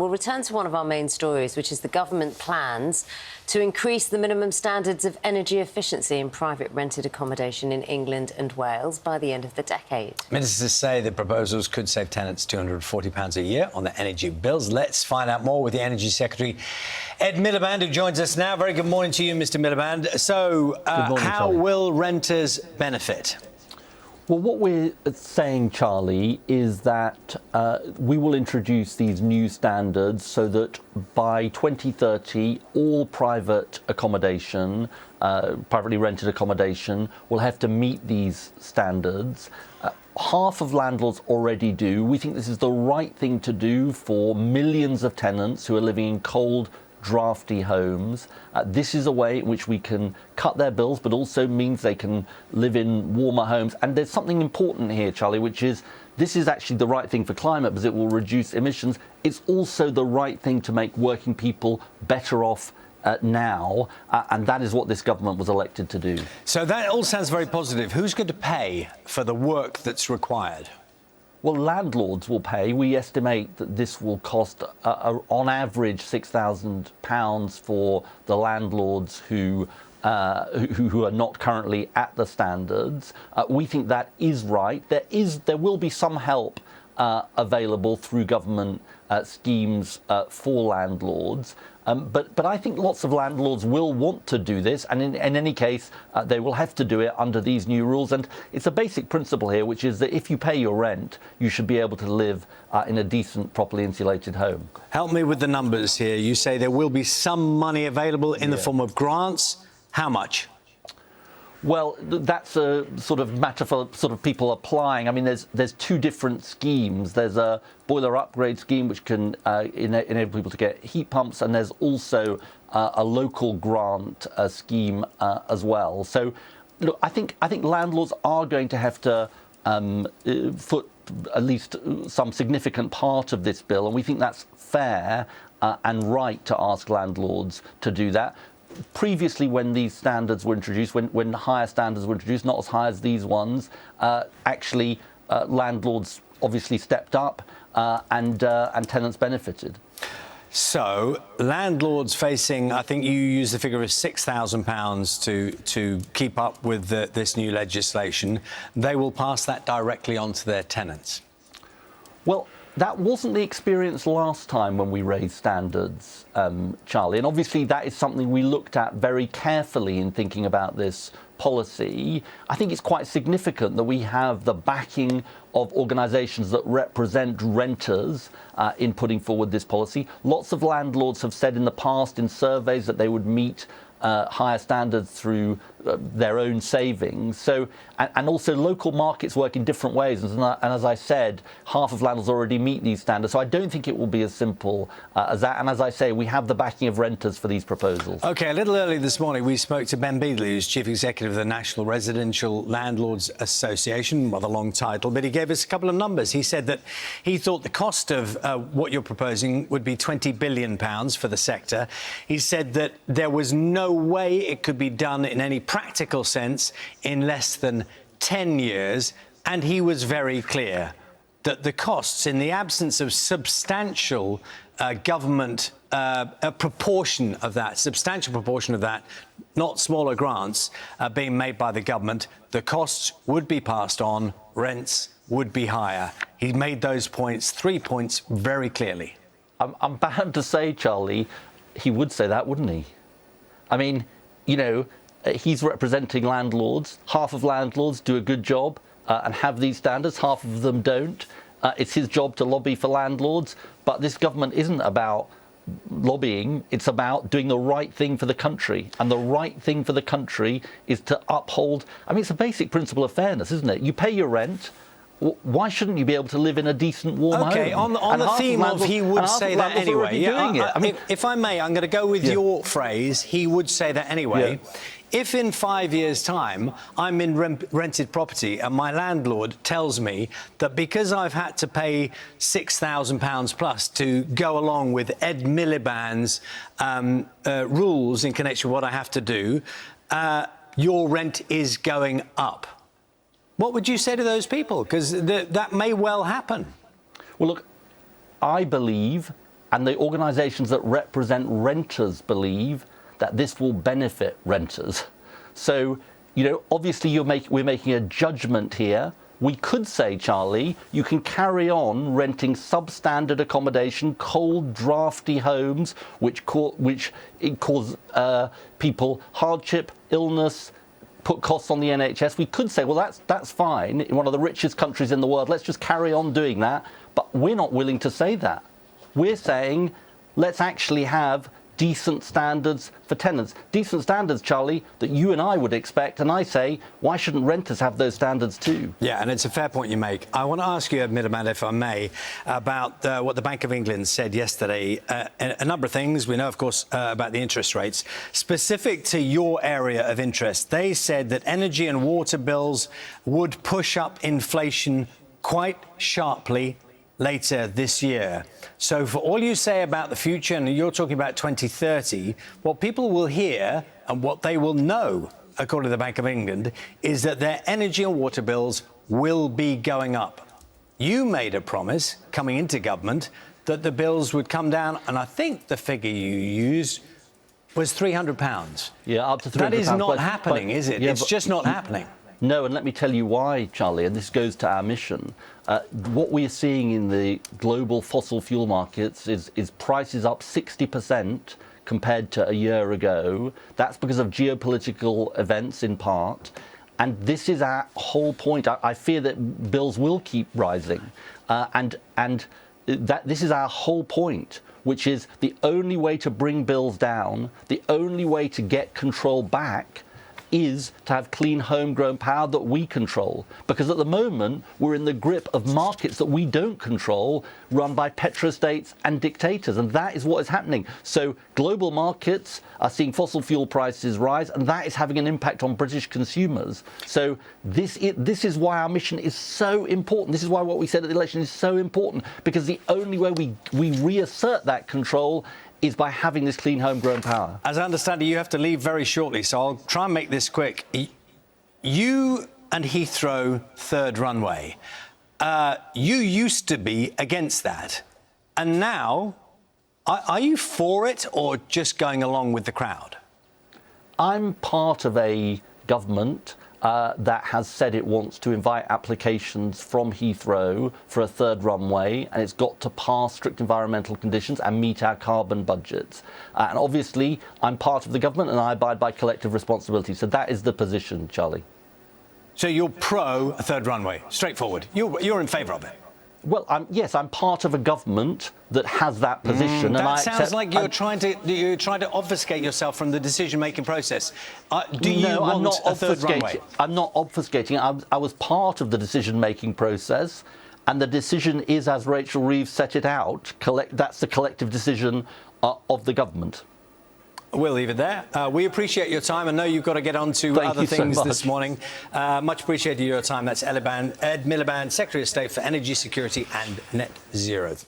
We'll return to one of our main stories, which is the government plans to increase the minimum standards of energy efficiency in private rented accommodation in England and Wales by the end of the decade. Ministers say the proposals could save tenants £240 a year on their energy bills. Let's find out more with the Energy Secretary, Ed Miliband, who joins us now. Very good morning to you, Mr Miliband. So, how will renters benefit? Well, what we're saying, Charlie, is that we will introduce these new standards so that by 2030, all private accommodation, privately rented accommodation, will have to meet these standards. Half of landlords already do. We think this is the right thing to do for millions of tenants who are living in cold, drafty homes. This is a way in which we can cut their bills, but also means they can live in warmer homes. And there's something important here, Charlie, which is this is actually the right thing for climate because it will reduce emissions. It's also the right thing to make working people better off now, and that is what this government was elected to do. So that all sounds very positive. Who's going to pay for the work that's required? Well, landlords will pay. We estimate that this will cost, on average, £6,000 for the landlords who are not currently at the standards. We think that is right. There will be some help available through government schemes for landlords. But I think lots of landlords will want to do this, and in any case, they will have to do it under these new rules. And it's a basic principle here, which is that if you pay your rent, you should be able to live in a decent, properly insulated home. Help me with the numbers here. You say there will be some money available in the form of grants. How much? Well, that's a sort of matter for sort of people applying. I mean, there's two different schemes. There's a boiler upgrade scheme which can enable people to get heat pumps, and there's also a local grant scheme as well. So, look, I think landlords are going to have to foot at least some significant part of this bill, and we think that's fair and right to ask landlords to do that. Previously, when these standards were introduced, when higher standards were introduced, not as high as these ones, actually landlords obviously stepped up and tenants benefited. So landlords facing, I think you use the figure of £6,000 to keep up with this new legislation, they will pass that directly on to their tenants. Well, that wasn't the experience last time when we raised standards, Charlie, and obviously that is something we looked at very carefully in thinking about this policy. I think it's quite significant that we have the backing of organisations that represent renters in putting forward this policy. Lots of landlords have said in the past in surveys that they would meet higher standards through their own savings. So, and also local markets work in different ways. And as I said, half of landlords already meet these standards. So I don't think it will be as simple as that. And as I say, we have the backing of renters for these proposals. OK, a little early this morning, we spoke to Ben Beadley, who's Chief Executive of the National Residential Landlords Association, rather long title, but he gave us a couple of numbers. He said that he thought the cost of what you're proposing would be £20 billion for the sector. He said that there was no way it could be done in any practical sense in less than 10 years. And he was very clear that the costs, in the absence of substantial government, a proportion of that, substantial proportion of that, not smaller grants being made by the government, the costs would be passed on, rents would be higher. He made those points, 3 points, very clearly. I'm bound to say, Charlie, he would say that, wouldn't he? I mean, you know, he's representing landlords. Half of landlords do a good job and have these standards. Half of them don't. It's his job to lobby for landlords. But this government isn't about lobbying. It's about doing the right thing for the country. And the right thing for the country is to uphold... I mean, it's a basic principle of fairness, isn't it? You pay your rent. Why shouldn't you be able to live in a decent, warm home? OK, on the theme of he would say that anyway. Yeah, I mean, if I may, I'm going to go with your phrase, he would say that anyway. Yeah. If in 5 years' time I'm in rented property and my landlord tells me that because I've had to pay £6,000 plus to go along with Ed Miliband's rules in connection with what I have to do, your rent is going up. What would you say to those people? Because that may well happen. Well, look, I believe and the organisations that represent renters believe that this will benefit renters. So, you know, obviously we're making a judgment here. We could say, Charlie, you can carry on renting substandard accommodation, cold, drafty homes, which cause people hardship, illness, put costs on the NHS. We could say, well, that's fine in one of the richest countries in the world. Let's just carry on doing that. But we're not willing to say that. We're saying, let's actually have decent standards for tenants. Decent standards, Charlie, that you and I would expect. And I say, why shouldn't renters have those standards too? Yeah, and it's a fair point you make. I want to ask you, Miliband, if I may, about what the Bank of England said yesterday. A number of things. We know, of course, about the interest rates. Specific to your area of interest, they said that energy and water bills would push up inflation quite sharply later this year. So for all you say about the future, and you're talking about 2030, what people will hear and what they will know, according to the Bank of England, is that their energy and water bills will be going up. You made a promise coming into government that the bills would come down, and I think the figure you used was £300. Yeah, up to £300. That is not happening, is it? Yeah, it's just not happening. No, and let me tell you why, Charlie, and this goes to our mission. What we're seeing in the global fossil fuel markets is prices up 60% compared to a year ago. That's because of geopolitical events in part. And this is our whole point. I fear that bills will keep rising. And that this is our whole point, which is the only way to bring bills down, the only way to get control back is to have clean homegrown power that we control. Because at the moment, we're in the grip of markets that we don't control, run by petrostates and dictators. And that is what is happening. So global markets are seeing fossil fuel prices rise, and that is having an impact on British consumers. So this is why our mission is so important. This is why what we said at the election is so important, because the only way we reassert that control is by having this clean homegrown power. As I understand it, you have to leave very shortly, so I'll try and make this quick. You and Heathrow third runway, you used to be against that. And now, are you for it or just going along with the crowd? I'm part of a government that has said it wants to invite applications from Heathrow for a third runway, and it's got to pass strict environmental conditions and meet our carbon budgets. And obviously, I'm part of the government and I abide by collective responsibility. So that is the position, Charlie. So you're pro a third runway, straightforward. You're in favour of it? Well, yes, I'm part of a government that has that position. That sounds like you're trying to obfuscate yourself from the decision-making process. Do you want a third runway? I'm not obfuscating. I was part of the decision-making process, and the decision is, as Rachel Reeves set it out, that's the collective decision of the government. We'll leave it there. We appreciate your time. I know you've got to get on to other things this morning. Much appreciated your time. That's Ed Miliband, Secretary of State for Energy Security and Net Zero.